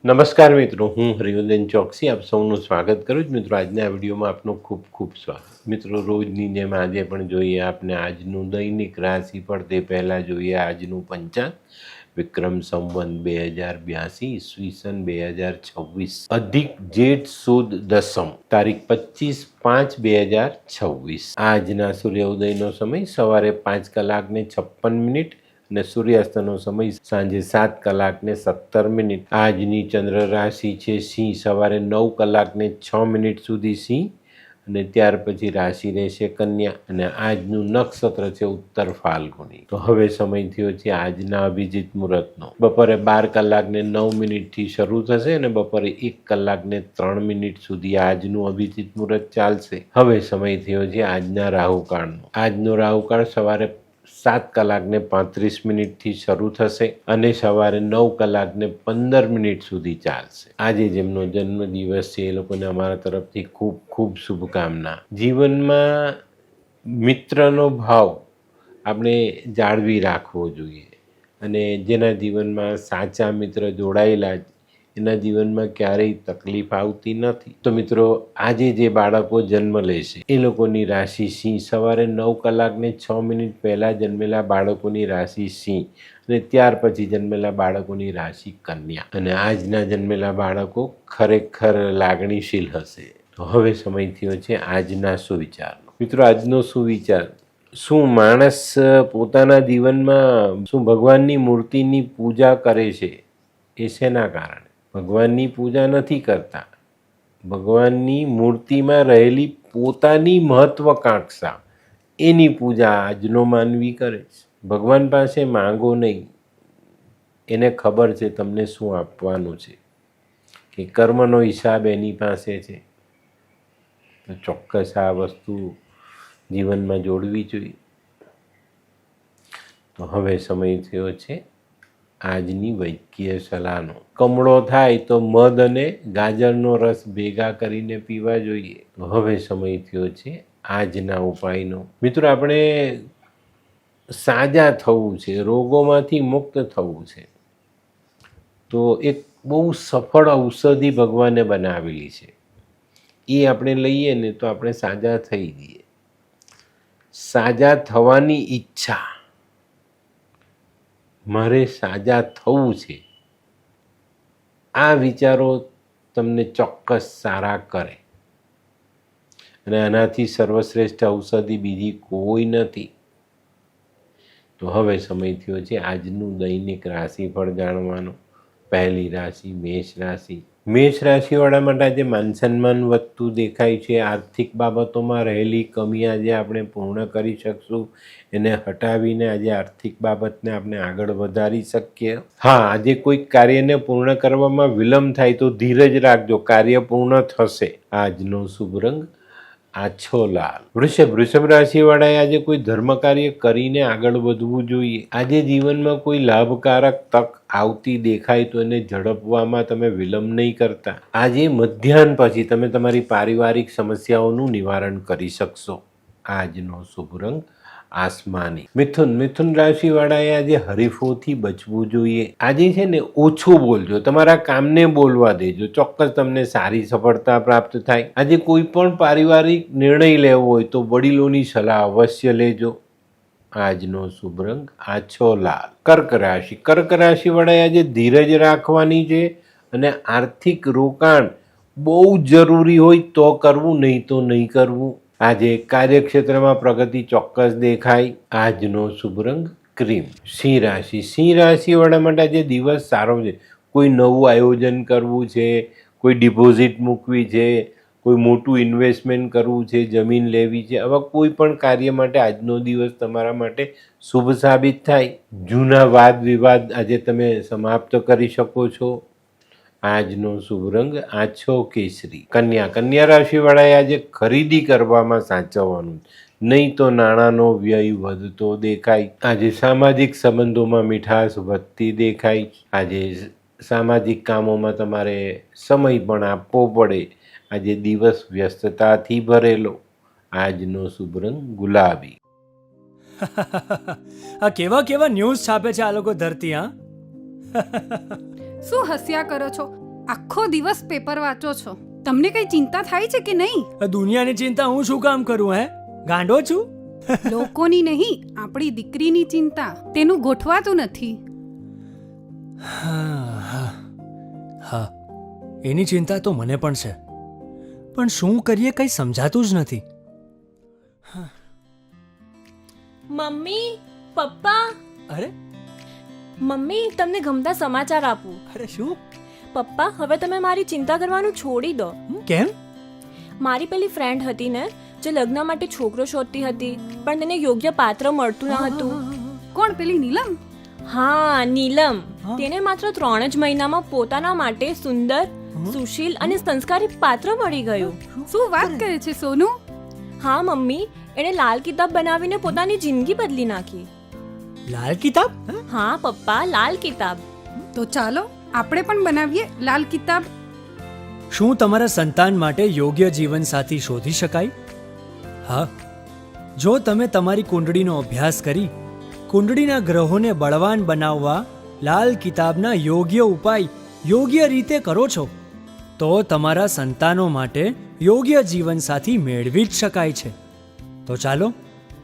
નમસ્કાર મિત્રો, હું હરિવર્ધન ચોકસી આપ સૌનું સ્વાગત કરું છું. મિત્રો, આજના વિડીયોમાં આપનું ખૂબ ખૂબ સ્વાગત. મિત્રો, રોજની જેમ આજે પણ જોઈએ આપને આજનું દૈનિક રાશિફળ. તે પહેલાં જોઈએ આજનું પંચાંગ. વિક્રમ સંવત 2082 ઈસવીસન 2026 અધિક જેઠ સુદ દસમ તારીખ 25/5/2026. આજના સૂર્યોદયનો સમય સવારે 5:56 અને સૂર્યાસ્તનો સમય સાંજે 7:17. આજની ચંદ્ર રાશિ છે સિંહ. સવારે 9:06 સુધી સિંહ અને ત્યાર પછી રાશિ રહેશે કન્યા અને આજનું નક્ષત્ર છે ઉત્તર ફાલ્ગુની. તો હવે સમય થયો છે આજના અભિજીત મુહૂર્તનો. બપોરે 12:09 શરૂ થશે અને બપોરે 1:03 સુધી આજનું અભિજીત મુહૂર્ત ચાલશે. હવે સમય થયો છે આજના રાહુકાળનો. આજનો રાહુકાળ સવારે 7:35 શરૂ થશે અને સવારે 9:15 સુધી ચાલશે. આજે જેમનો જન્મદિવસ છે એ લોકોને અમારા તરફથી ખૂબ ખૂબ શુભકામના. જીવનમાં મિત્રનો ભાવ આપણે જાળવી રાખવો જોઈએ અને જેના જીવનમાં સાચા મિત્ર જોડાયેલા એના જીવનમાં ક્યારેય તકલીફ આવતી નથી. તો મિત્રો, આજે જે બાળકો જન્મ લેશે એ લોકોની રાશિ સિંહ. સવારે 9:06 પહેલાં જન્મેલા બાળકોની રાશિ સિંહ અને ત્યાર પછી જન્મેલા બાળકોની રાશિ કન્યા. અને આજના જન્મેલા બાળકો ખરેખર લાગણીશીલ હશે. તો હવે સમય થયો છે આજના સુવિચારનો. મિત્રો, આજનો સુવિચાર: શું માણસ પોતાના જીવનમાં ભગવાનની મૂર્તિની પૂજા કરે છે? એ શેના કારણે? ભગવાનની પૂજા નથી કરતા. ભગવાનની મૂર્તિમાં રહેલી પોતાની મહત્વાકાંક્ષા એની પૂજા આજનો માનવી કરે છે. ભગવાન પાસે માંગો નહીં, એને ખબર છે તમને શું આપવાનું છે, કે કર્મનો હિસાબ એની પાસે છે. તો ચોક્કસ આ વસ્તુ જીવનમાં જોડવી જોઈએ. તો હવે સમય થયો છે આજની વૈદ્યકીય સલાહનો. કમળો થાય તો મધ અને ગાજરનો રસ ભેગા કરીને પીવા જોઈએ. તો હવે સમય થયો છે આજના ઉપાયનો. મિત્રો, આપણે સાજા થવું છે, રોગોમાંથી મુક્ત થવું છે, તો એક બહુ સફળ ઔષધિ ભગવાને બનાવેલી છે. એ આપણે લઈએ ને તો આપણે સાજા થઈ જઈએ. સાજા થવાની ઈચ્છા, મારે સાજા થવું છે, આ વિચારો તમને ચોક્કસ સારા કરે અને આનાથી સર્વશ્રેષ્ઠ ઔષધિ બીજી કોઈ નથી. તો હવે સમય થયો છે આજનું દૈનિક રાશિફળ જાણવાનો. પહેલી રાશિ મેષ રાશિ. મેષ રાશિવાળા માટે આજે માન સન્માન વધતું દેખાય છે. આર્થિક બાબતોમાં રહેલી કમી આજે આપણે પૂર્ણ કરી શકશું. એને હટાવીને આજે આર્થિક બાબતને આપણે આગળ વધારી શકીએ. હા, આજે કોઈક કાર્યને પૂર્ણ કરવામાં વિલંબ થાય તો ધીરજ રાખજો, કાર્ય પૂર્ણ થશે. આજનો શુભ રંગ આછો લાલ. વૃષભ રાશિવાળાએ આજે કોઈ ધર્મ કાર્ય કરીને આગળ વધવું જોઈએ. આજે જીવનમાં કોઈ લાભકારક તક આવતી દેખાય તો એને ઝડપવામાં તમે વિલંબ નહીં કરતા. આજે મધ્યાહન પછી તમે તમારી પારિવારિક સમસ્યાઓનું નિવારણ કરી શકશો. આજનો શુભ રંગ આસમાની. મિથુન રાશિવાળાએ આજે હરીફોથી બચવું જોઈએ. આજે છે ને ઓછું બોલજો, તમારા કામને બોલવા દેજો, ચોક્કસ તમને સારી સફળતા પ્રાપ્ત થાય. આજે કોઈ પણ પારિવારિક નિર્ણય લેવો હોય તો વડીલોની સલાહ અવશ્ય લેજો. આજનો શુભ રંગ આછો લાલ. કર્ક રાશિવાળાએ આજે ધીરજ રાખવાની છે અને આર્થિક રોકાણ બહુ જરૂરી હોય તો કરવું, નહીં તો નહીં કરવું. આજે કાર્યક્ષેત્રમાં પ્રગતિ ચોક્કસ દેખાય. આજનો શુભ રંગ ક્રીમ. સિંહ રાશિવાળા માટે આજે દિવસ સારો છે. કોઈ નવું આયોજન કરવું છે, કોઈ ડિપોઝિટ મૂકવી છે, કોઈ મોટું ઇન્વેસ્ટમેન્ટ કરવું છે, જમીન લેવી છે, આવા કોઈ પણ કાર્ય માટે આજનો દિવસ તમારા માટે શુભ સાબિત થાય. જૂના વાદ વિવાદ આજે તમે સમાપ્ત કરી શકો છો. આજનો શુભ રંગ આછો કેસરી. કન્યા રાશિવાળાએ આજે ખરીદી કરવામાં સાચવવાનું, નહીં તો નાણાંનો વ્યય વધતો દેખાય. આજે સામાજિક સંબંધોમાં મીઠાશ વધતી દેખાય. આજે સામાજિક કામોમાં તમારે સમય પણ આપવો પડે. આજે દિવસ વ્યસ્તતાથી ભરેલો. આજનો શુભ રંગ ગુલાબી. આ કેવા ન્યૂઝ છાપે છે આ લોકો ધરતી. હા, શું હસ્યા કરો છો? આખો દિવસ પેપર વાંચો છો, તમને કઈ ચિંતા થાય છે કે નહીં? દુનિયાની ચિંતા હું શું કામ કરું? ગાંડો છું? લોકોની નહીં, આપણી દીકરીની ચિંતા. તેનું ગોઠવાતું નથી. હા, એની ચિંતા તો મને પણ છે, પણ શું કરીએ કંઈ સમજાતું જ નથી. મમ્મી, પપ્પા. અરે મમ્મી, તમને ગમતા સમાચાર આપું. અરે શું? પપ્પા, હવે તમે મારી ચિંતા કરવાનું છોડી દો. કેમ? મારી પેલી ફ્રેન્ડ હતી ને, જે લગ્ન માટે છોકરો શોધતી હતી, પણ તેને યોગ્ય પાત્ર મળતું ન હતું. કોણ, પેલી નીલમ? હા, નીલમ. હા? તેને માત્ર 3 જ મહિનામાં પોતાના માટે સુંદર, સુશીલ અને સંસ્કારી પાત્ર મળી ગયું. શું વાત કરે છે સોનુ? હા મમ્મી, એણે લાલ કિતાબ બનાવીને પોતાની જિંદગી બદલી નાખી. લાલ કિતાબ? હા પપ્પા, લાલ કિતાબ. તો ચાલો આપણે પણ બનાવીએ લાલ કિતાબ. શું તમારા સંતાન માટે યોગ્ય જીવનસાથી શોધી શકાય? હા, જો તમે તમારી કુંડળીનો અભ્યાસ કરી કુંડળીના ગ્રહોને બળવાન બનાવવા લાલ કિતાબના યોગ્ય ઉપાય યોગ્ય રીતે કરો છો, તો તમારા સંતાનો માટે યોગ્ય જીવનસાથી મેળવી જ શકાય છે. તો ચાલો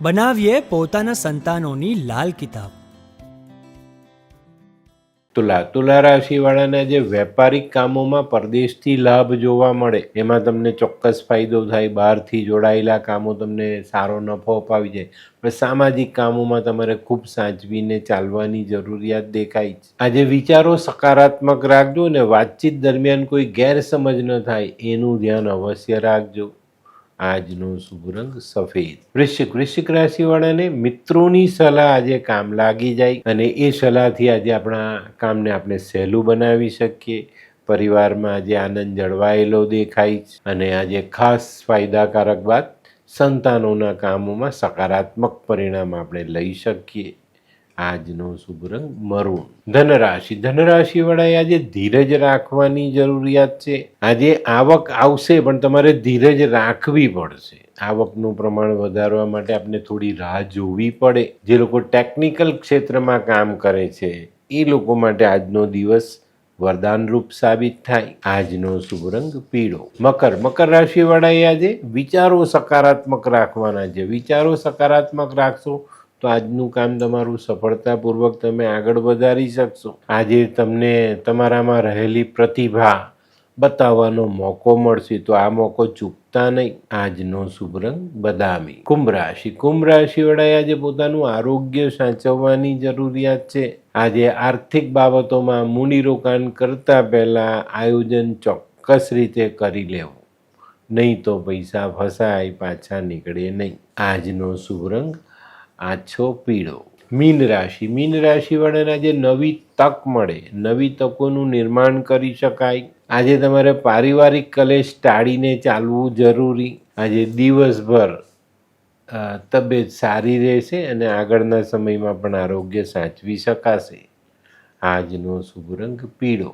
બનાવીએ પોતાના સંતાનોની લાલ કિતાબ. તુલા રાશિવાળાના જે વેપારિક કામોમાં પરદેશથી લાભ જોવા મળે, એમાં તમને ચોક્કસ ફાયદો થાય. બહારથી જોડાયેલા કામો તમને સારો નફો અપાવી જાય. પણ સામાજિક કામોમાં તમારે ખૂબ સાચવીને ચાલવાની જરૂરિયાત દેખાય છે. આજે વિચારો સકારાત્મક રાખજો ને વાતચીત દરમિયાન કોઈ ગેરસમજ ન થાય એનું ધ્યાન અવશ્ય રાખજો. આજનો શુભ રંગ સફેદ. વૃશ્ચિક રાશિવાળાને મિત્રોની સલાહ આજે કામ લાગી જાય અને એ સલાહથી આજે આપણા કામને આપણે સહેલું બનાવી શકીએ. પરિવારમાં આજે આનંદ જળવાયેલો દેખાય છે અને આજે ખાસ ફાયદાકારક વાત, સંતાનોના કામોમાં સકારાત્મક પરિણામ આપણે લઈ શકીએ. આજનો શુભ રંગ મરૂન. ધનરાશિવાળાએ આજે ધીરજ રાખવાની જરૂરિયાત છે. આજે આવક આવશે પણ તમારે ધીરજ રાખવી પડશે. આવકનું પ્રમાણ વધારવા માટે આપણે થોડી રાહ જોવી પડે. જે લોકો ટેકનિકલ ક્ષેત્રમાં કામ કરે છે એ લોકો માટે આજનો દિવસ વરદાનરૂપ સાબિત થાય. આજનો શુભ રંગ પીળો. મકર રાશિવાળાએ આજે વિચારો સકારાત્મક રાખવાના છે. વિચારો સકારાત્મક રાખશો તો આજનું કામ તમારું સફળતાપૂર્વક તમે આગળ વધારી શકશો. આજે તમને તમારામાં રહેલી પ્રતિભા બતાવવાનો મોકો મળશે, તો આ મોકો ચૂકતા નહીં. આજનો શુભ રંગ બદામી. કુંભ રાશિવાળાએ આજે પોતાનું આરોગ્ય સાચવવાની જરૂરિયાત છે. આજે આર્થિક બાબતોમાં મૂડીરોકાણ કરતા પહેલા આયોજન ચોક્કસ રીતે કરી લેવું, નહીં તો પૈસા ફસાય પાછા નીકળે નહીં. આજનો શુભ રંગ આછો પીળો. મીન રાશિવાળાને આજે નવી તક મળે, નવી તકોનું નિર્માણ કરી શકાય. આજે તમારે પારિવારિક કલેશ ટાળીને ચાલવું જરૂરી. આજે દિવસભર તબિયત સારી રહેશે અને આગળના સમયમાં પણ આરોગ્ય સાચવી શકાશે. આજનો શુભ રંગ પીળો.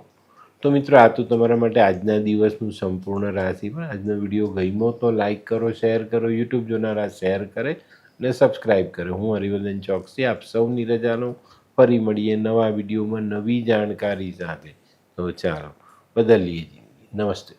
તો મિત્રો, આ તો તમારા માટે આજના દિવસનું સંપૂર્ણ રાશિફળ. આજનો વિડીયો ગમ્યો તો લાઈક કરો, શેર કરો, યુટ્યુબ જોનારા શેર કરે અને સબસ્ક્રાઈબ કરે. હું હરિવર્ધન ચોકસી આપ સૌની રજાનો. ફરી મળીએ નવા વિડીયોમાં નવી જાણકારી સાથે. તો ચાલો બદલીએ જિંદગી. નમસ્તે.